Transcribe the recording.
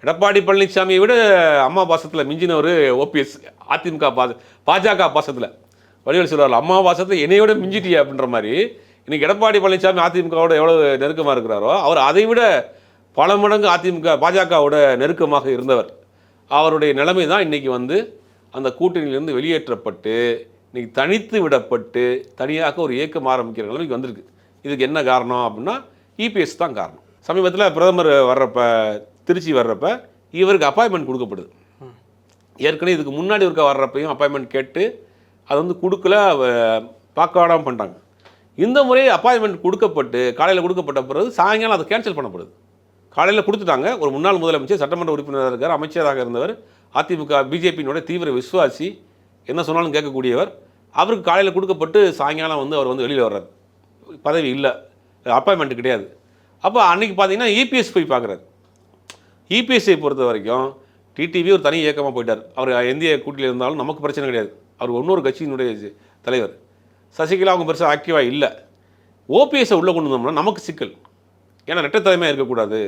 எடப்பாடி பழனிசாமியை விட அம்மா பாசத்தில் மிஞ்சினவர் ஓபிஎஸ். அதிமுக பாஜக பாசத்தில் வடிவேல் சொல்வார்கள், அம்மா பாசத்தில் என்னை விட மிஞ்சிட்டியா அப்படின்ற மாதிரி. இன்னைக்கு எடப்பாடி பழனிசாமி அதிமுகவோட எவ்வளோ நெருக்கமாக இருக்கிறாரோ, அவர் அதை விட பல மடங்கு அதிமுக பாஜகவோட நெருக்கமாக இருந்தவர். அவருடைய நிலைமை தான் இன்றைக்கி அந்த கூட்டணியிலிருந்து வெளியேற்றப்பட்டு இன்றைக்கி தனித்து விடப்பட்டு தனியாக ஒரு இயக்கம் ஆரம்பிக்கிற நிலைமைக்கு வந்திருக்கு. இதுக்கு என்ன காரணம் அப்படின்னா இபிஎஸ் தான் காரணம். சமீபத்தில் பிரதமர் வர்றப்ப, திருச்சி வர்றப்ப இவருக்கு அப்பாயின்மெண்ட் கொடுக்கப்படுது. ஏற்கனவே இதுக்கு முன்னாடி இருக்க வர்றப்பையும் அப்பாயின்மெண்ட் கேட்டு அது கொடுக்கல, பார்க்காடாமல் பண்ணிட்டாங்க. இந்த முறை அப்பாயின்மெண்ட் கொடுக்கப்பட்டு காலையில் கொடுக்கப்பட்ட பிறகு சாயங்காலம் அதை கேன்சல் பண்ணப்படுது. காலையில் கொடுத்துட்டாங்க. ஒரு முன்னாள் முதலமைச்சர், சட்டமன்ற உறுப்பினராக இருக்கார், அமைச்சராக இருந்தவர், அதிமுக பிஜேபியினுடைய தீவிர விசுவாசி, என்ன சொன்னாலும் கேட்கக்கூடியவர். அவருக்கு காலையில் கொடுக்கப்பட்டு சாயங்காலம் அவர் வெளியில் வர்றார். பதவி இல்லை, அப்பாயின்மெண்ட் கிடையாது. அப்போ அன்றைக்கி பார்த்தீங்கன்னா இபிஎஸ் போய் பார்க்குறாரு. இபிஎஸ்ஐ பொறுத்த வரைக்கும் டிடிவி ஒரு தனி இயக்கமாக போயிட்டார். அவர் இந்திய கூட்டணியில் இருந்தாலும் நமக்கு பிரச்சனை கிடையாது. அவர் இன்னொரு கட்சியினுடைய தலைவர். சசிகலா அவங்க பெருசாக ஆக்டிவாக இல்லை. ஓபிஎஸ்ஸை உள்ளே கொண்டு வந்தோம்னா நமக்கு சிக்கல். ஏன்னா ரெட்டை தலைமையாக இருக்கக்கூடாது.